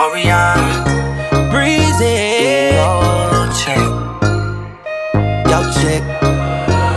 Mariana, breezy. Yo, chick,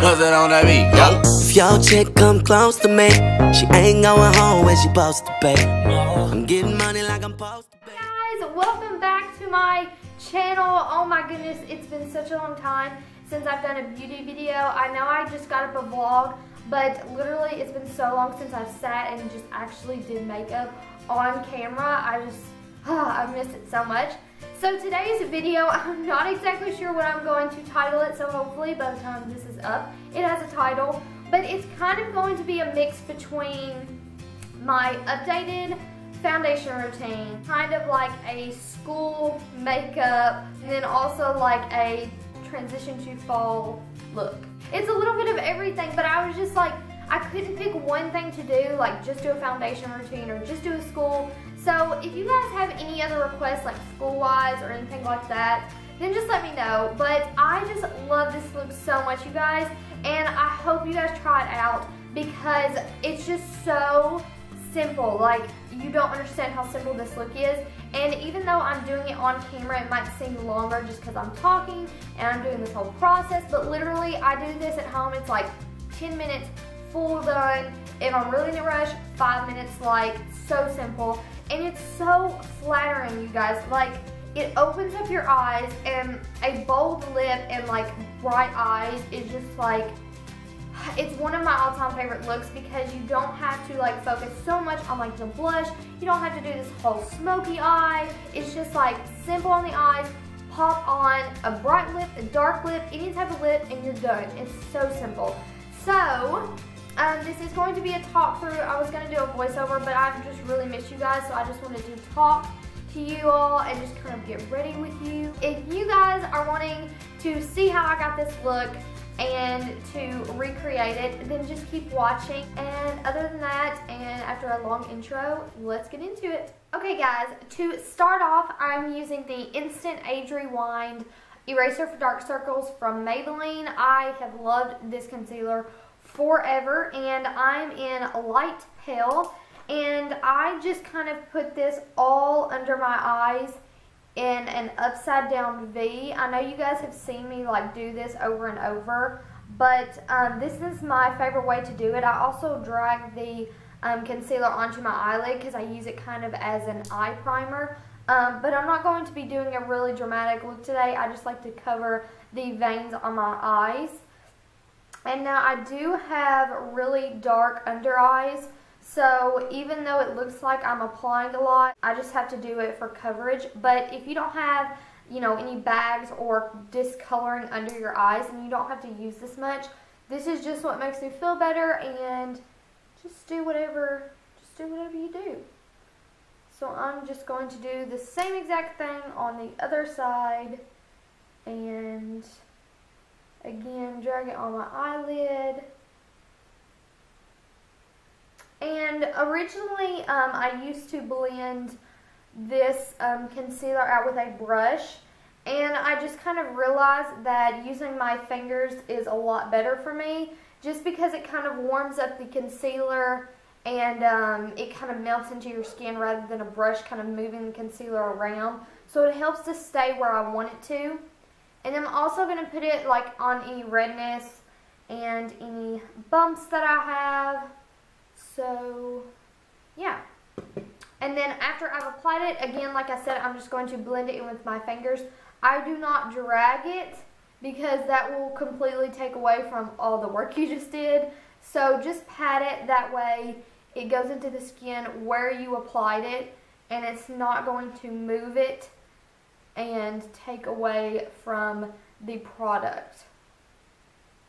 what's that on that beat? Yo. If your chick come close to me, she ain't going home when she supposed to pay. I'm getting money like I'm supposed to pay. Guys, welcome back to my channel. Oh my goodness, it's been such a long time since I've done a beauty video. I know I just got up a vlog, but literally it's been so long since I've sat and just actually did makeup on camera. I miss it so much. So today's video, I'm not exactly sure what I'm going to title it, so hopefully by the time this is up, it has a title. But it's kind of going to be a mix between my updated foundation routine, kind of like a school makeup, and then also like a transition to fall look. It's a little bit of everything, but I was just like, I couldn't pick one thing to do, like just do a foundation routine or just do a school. So if you guys have any other requests, like school-wise or anything like that, then just let me know. But I just love this look so much, you guys, and I hope you guys try it out because it's just so simple. Like, you don't understand how simple this look is. And even though I'm doing it on camera, it might seem longer just because I'm talking and I'm doing this whole process, but literally I do this at home. It's like 10 minutes, full done. If I'm really in a rush, 5 minutes, like so simple. And it's so flattering, you guys. Like, it opens up your eyes, and a bold lip and like bright eyes is just like, it's one of my all-time favorite looks because you don't have to like focus so much on like the blush. You don't have to do this whole smoky eye. It's just like simple on the eyes, pop on a bright lip, a dark lip, any type of lip, and you're done. It's so simple. So, this is going to be a talk through. I was going to do a voiceover, but I've just really missed you guys, so I just wanted to talk to you all and just kind of get ready with you. If you guys are wanting to see how I got this look and to recreate it, then just keep watching. And other than that, and after a long intro, let's get into it. Okay guys, to start off, I'm using the Instant Age Rewind Eraser for Dark Circles from Maybelline. I have loved this concealer forever, and I'm in Light Pale, and I just kind of put this all under my eyes in an upside down V. I know you guys have seen me like do this over and over, but this is my favorite way to do it. I also drag the concealer onto my eyelid because I use it kind of as an eye primer, but I'm not going to be doing a really dramatic look today. I just like to cover the veins on my eyes. And now I do have really dark under eyes, so even though it looks like I'm applying a lot, I just have to do it for coverage. But if you don't have, you know, any bags or discoloring under your eyes, and you don't have to use this much, this is just what makes me feel better, and just do whatever you do. So I'm just going to do the same exact thing on the other side, and again, drag it on my eyelid. And originally, I used to blend this concealer out with a brush, and I just kind of realized that using my fingers is a lot better for me, just because it kind of warms up the concealer and it kind of melts into your skin rather than a brush kind of moving the concealer around. So it helps to stay where I want it to. And I'm also going to put it like on any redness and any bumps that I have. So, yeah. And then after I've applied it, again, like I said, I'm just going to blend it in with my fingers. I do not drag it because that will completely take away from all the work you just did. So just pat it, that way it goes into the skin where you applied it, and it's not going to move it and take away from the product.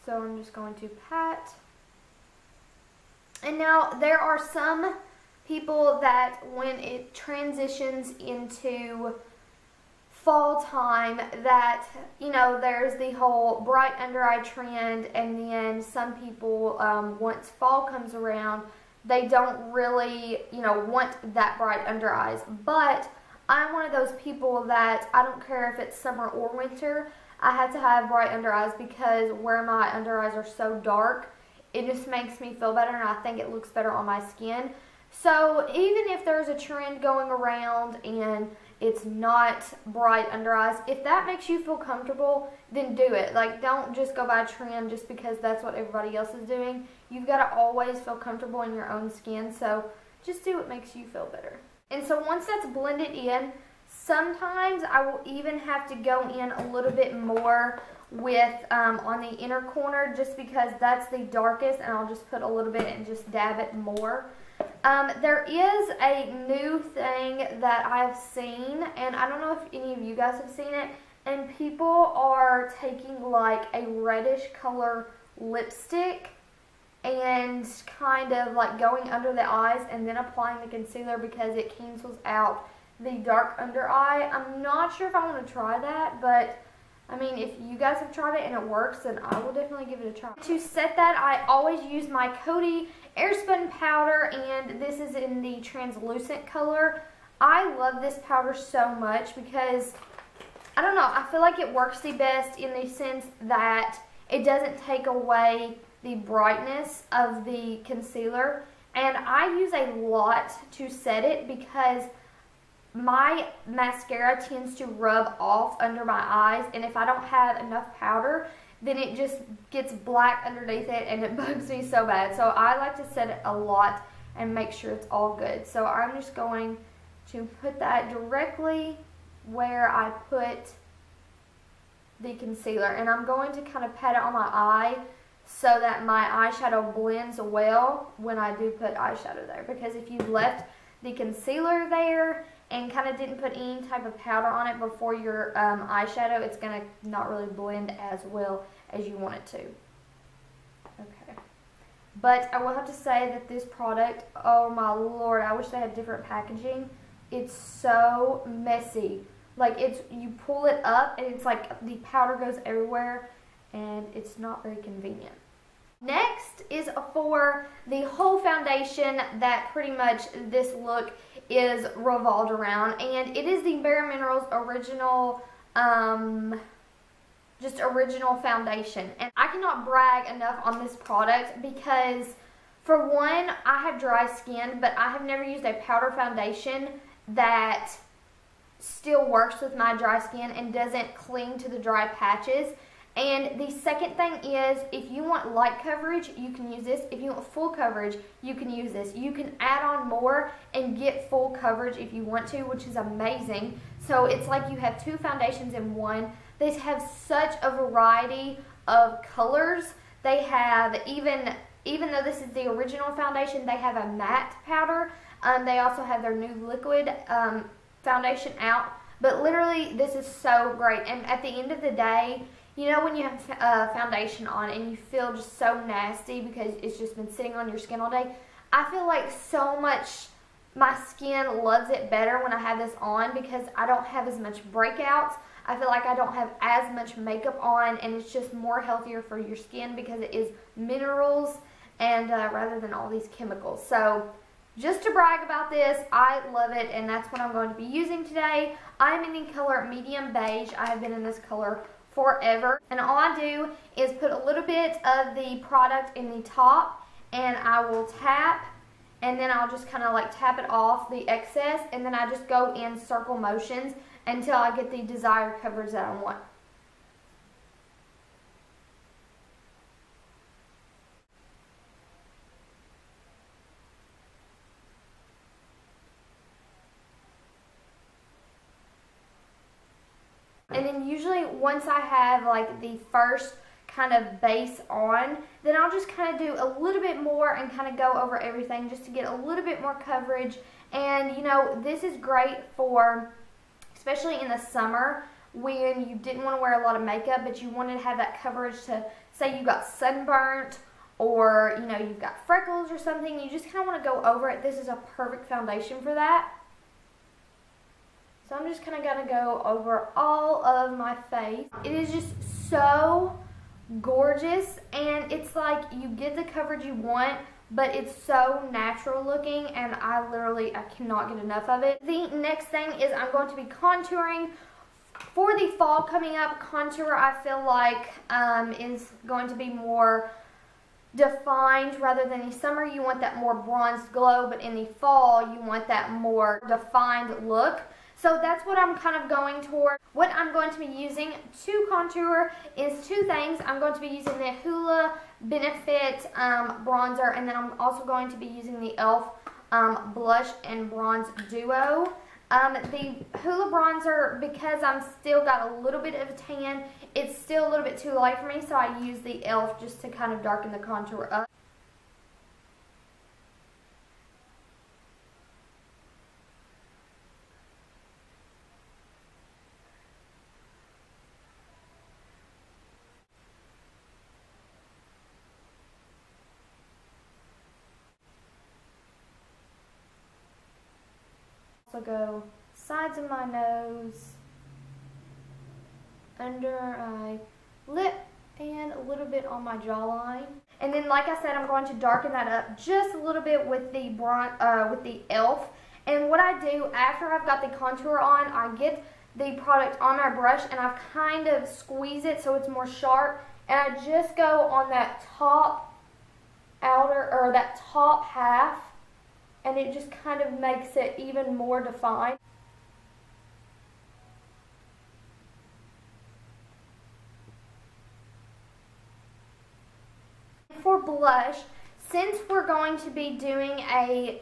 So I'm just going to pat. And now there are some people that when it transitions into fall time, that, you know, there's the whole bright under eye trend, and then some people, once fall comes around, they don't really, you know, want that bright under eyes. But I'm one of those people that I don't care if it's summer or winter, I have to have bright under eyes, because where my under eyes are so dark, it just makes me feel better, and I think it looks better on my skin. So even if there's a trend going around and it's not bright under eyes, if that makes you feel comfortable, then do it. Like, don't just go by a trend just because that's what everybody else is doing. You've got to always feel comfortable in your own skin, so just do what makes you feel better. And so once that's blended in, sometimes I will even have to go in a little bit more with on the inner corner, just because that's the darkest, and I'll just put a little bit and just dab it more. There is a new thing that I've seen, and I don't know if any of you guys have seen it, and people are taking like a reddish color lipstick and kind of like going under the eyes and then applying the concealer because it cancels out the dark under eye. I'm not sure if I want to try that, but I mean, if you guys have tried it and it works, then I will definitely give it a try. To set that, I always use my Coty Airspun powder, and this is in the translucent color. I love this powder so much because, I don't know, I feel like it works the best in the sense that it doesn't take away the brightness of the concealer. And I use a lot to set it because my mascara tends to rub off under my eyes, and if I don't have enough powder, then it just gets black underneath it and it bugs me so bad. So I like to set it a lot and make sure it's all good. So I'm just going to put that directly where I put the concealer, and I'm going to kind of pat it on my eye so that my eyeshadow blends well when I do put eyeshadow there, because if you left the concealer there and kind of didn't put any type of powder on it before your eyeshadow, it's going to not really blend as well as you want it to. Okay. But I will have to say that this product, oh my lord, I wish they had different packaging. It's so messy. Like, you pull it up and it's like the powder goes everywhere, and it's not very convenient. Next is for the whole foundation that pretty much this look is revolved around, and it is the Bare Minerals original, just original foundation. And I cannot brag enough on this product because, for one, I have dry skin, but I have never used a powder foundation that still works with my dry skin and doesn't cling to the dry patches. And the second thing is, if you want light coverage, you can use this. If you want full coverage, you can use this. You can add on more and get full coverage if you want to, which is amazing. So it's like you have two foundations in one. They have such a variety of colors. They have, even though this is the original foundation, they have a matte powder. They also have their new liquid foundation out. But literally, this is so great. And at the end of the day, you know when you have foundation on and you feel just so nasty because it's just been sitting on your skin all day? I feel like so much my skin loves it better when I have this on because I don't have as much breakouts. I feel like I don't have as much makeup on, and it's just more healthier for your skin because it is minerals and rather than all these chemicals. So just to brag about this, I love it, and that's what I'm going to be using today. I'm in the color medium beige. I have been in this color forever, and all I do is put a little bit of the product in the top, and I will tap, and then I'll just kind of like tap it off the excess, and then I just go in circle motions until I get the desired coverage that I want. And then usually once I have like the first kind of base on, then I'll just kind of do a little bit more and kind of go over everything just to get a little bit more coverage. And you know, this is great for, especially in the summer when you didn't want to wear a lot of makeup, but you wanted to have that coverage to, say you got sunburnt or you know, you've got freckles or something, you just kind of want to go over it. This is a perfect foundation for that. So I'm just kind of going to go over all of my face. It is just so gorgeous, and it's like you get the coverage you want, but it's so natural looking, and I cannot get enough of it. The next thing is I'm going to be contouring. For the fall coming up, contour I feel like is going to be more defined rather than the summer you want that more bronzed glow, but in the fall you want that more defined look. So that's what I'm kind of going toward. What I'm going to be using to contour is two things. I'm going to be using the Hoola Benefit bronzer, and then I'm also going to be using the e.l.f. Blush and Bronze Duo. The Hoola bronzer, because I'm still got a little bit of a tan, it's still a little bit too light for me, so I use the e.l.f. just to kind of darken the contour up. Also go sides of my nose, under my lip, and a little bit on my jawline. And then, like I said, I'm going to darken that up just a little bit with the e.l.f. And what I do after I've got the contour on, I get the product on my brush and I kind of squeeze it so it's more sharp, and I just go on that top outer, or that top half, and it just kind of makes it even more defined. For blush, since we're going to be doing a,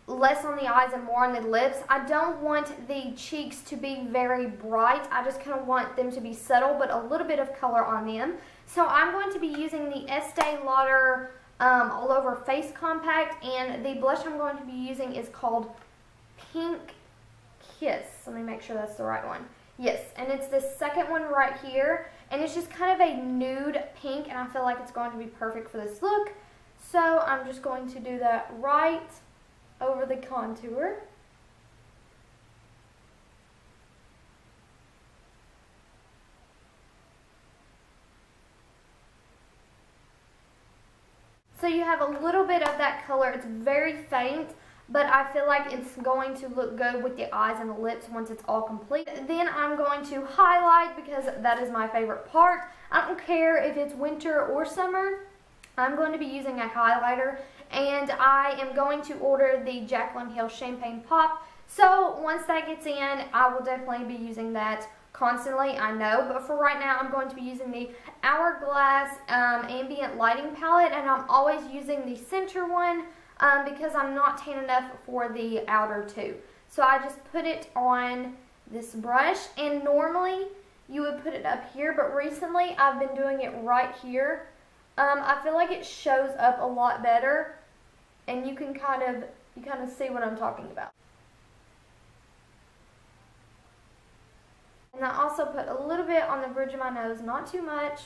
less on the eyes and more on the lips, I don't want the cheeks to be very bright. I just kind of want them to be subtle, but a little bit of color on them. So I'm going to be using the Estee Lauder All Over Face Compact, and the blush I'm going to be using is called Pink Kiss. Let me make sure that's the right one. Yes, and it's the second one right here, and it's just kind of a nude pink, and I feel like it's going to be perfect for this look. So I'm just going to do that right over the contour. So you have a little bit of that color. It's very faint, but I feel like it's going to look good with the eyes and the lips once it's all complete. Then I'm going to highlight, because that is my favorite part. I don't care if it's winter or summer. I'm going to be using a highlighter, and I am going to order the Jaclyn Hill Champagne Pop. So once that gets in, I will definitely be using that constantly, I know, but for right now I'm going to be using the Hourglass Ambient Lighting Palette, and I'm always using the center one because I'm not tan enough for the outer two. So I just put it on this brush, and normally you would put it up here, but recently I've been doing it right here. I feel like it shows up a lot better, and you kind of see what I'm talking about. And I also put a little bit on the bridge of my nose, not too much,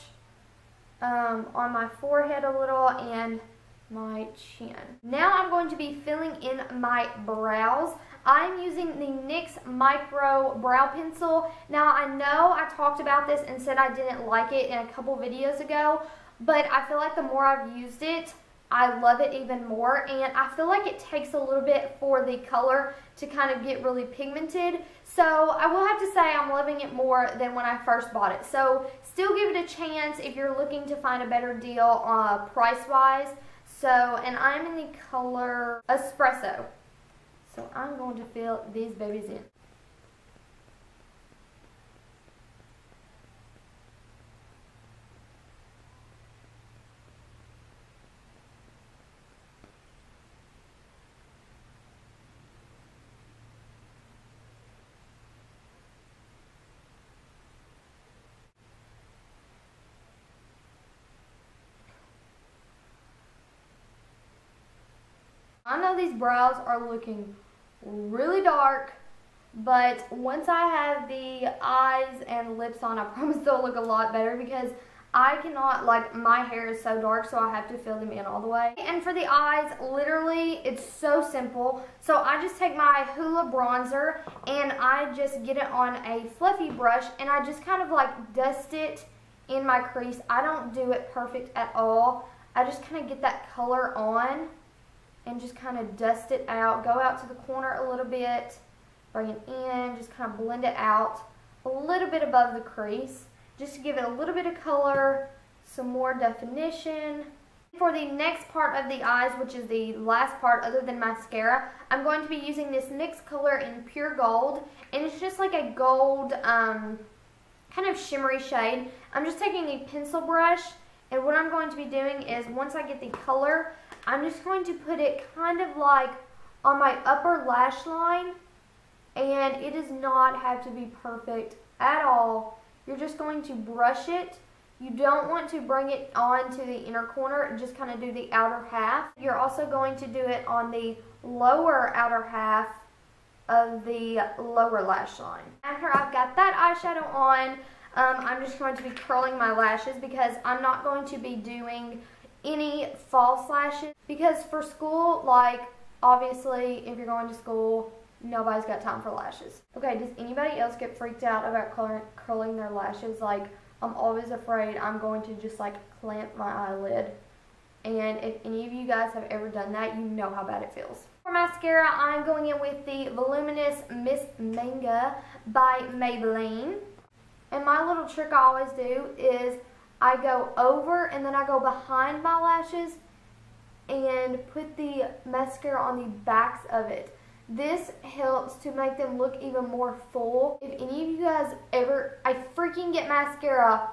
on my forehead a little, and my chin. Now I'm going to be filling in my brows. I'm using the NYX Micro Brow Pencil. Now I know I talked about this and said I didn't like it in a couple videos ago, but I feel like the more I've used it, I love it even more, and I feel like it takes a little bit for the color to kind of get really pigmented. So I will have to say I'm loving it more than when I first bought it. So still give it a chance if you're looking to find a better deal price-wise. So, and I'm in the color Espresso. So I'm going to fill these babies in. I know these brows are looking really dark, but once I have the eyes and lips on, I promise they'll look a lot better, because I cannot, like, my hair is so dark, so I have to fill them in all the way. And for the eyes, literally, it's so simple. So I just take my Hoola bronzer, and I just get it on a fluffy brush, and I just kind of like dust it in my crease. I don't do it perfect at all. I just kind of get that color on and just kind of dust it out, go out to the corner a little bit, bring it in, just kind of blend it out a little bit above the crease, just to give it a little bit of color some more definition. For the next part of the eyes, which is the last part other than mascara, I'm going to be using this NYX color in Pure Gold, and it's just like a gold kind of shimmery shade. I'm just taking a pencil brush, and what I'm going to be doing is once I get the color, I'm just going to put it kind of like on my upper lash line, and it does not have to be perfect at all. You're just going to brush it. You don't want to bring it on to the inner corner, just kind of do the outer half. You're also going to do it on the lower outer half of the lower lash line. After I've got that eyeshadow on, I'm just going to be curling my lashes because I'm not going to be doing any false lashes. Because for school, like obviously if you're going to school, nobody's got time for lashes. Okay, does anybody else get freaked out about curling their lashes? Like, I'm always afraid I'm going to just like clamp my eyelid. And if any of you guys have ever done that, you know how bad it feels. For mascara, I'm going in with the Voluminous Miss Manga by Maybelline. And my little trick I always do is I go over and then I go behind my lashes and put the mascara on the backs of it. This helps to make them look even more full. If any of you guys ever, I freaking get mascara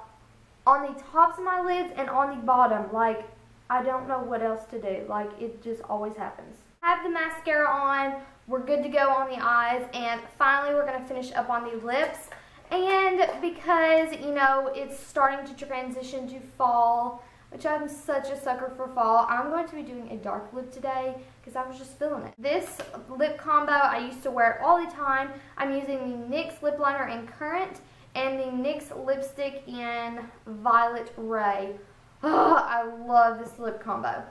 on the tops of my lids and on the bottom. Like, I don't know what else to do. Like, it just always happens. Have the mascara on. We're good to go on the eyes. And finally, we're going to finish up on the lips. And because, you know, it's starting to transition to fall, which I'm such a sucker for fall, I'm going to be doing a dark lip today because I was just feeling it. This lip combo, I used to wear it all the time. I'm using the NYX lip liner in Currant and the NYX lipstick in Violet Ray. Oh, I love this lip combo.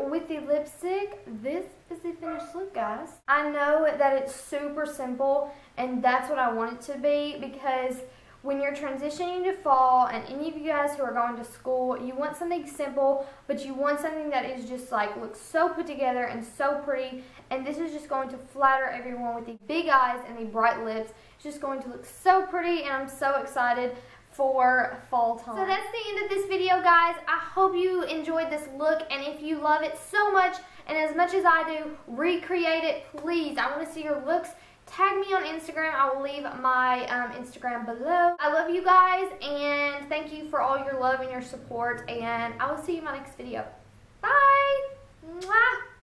With the lipstick, this is the finished look, guys. I know that it's super simple, and that's what I want it to be, because when you're transitioning to fall, and any of you guys who are going to school, you want something simple, but you want something that is just like, looks so put together and so pretty, and this is just going to flatter everyone with the big eyes and the bright lips. It's just going to look so pretty, and I'm so excited for fall time. So that's the end of this video, guys. I hope you enjoyed this look, and if you love it so much, and as much as I do, recreate it, please. I want to see your looks. Tag me on Instagram. I will leave my Instagram below. I love you guys, and thank you for all your love and your support, and I will see you in my next video. Bye! Mwah!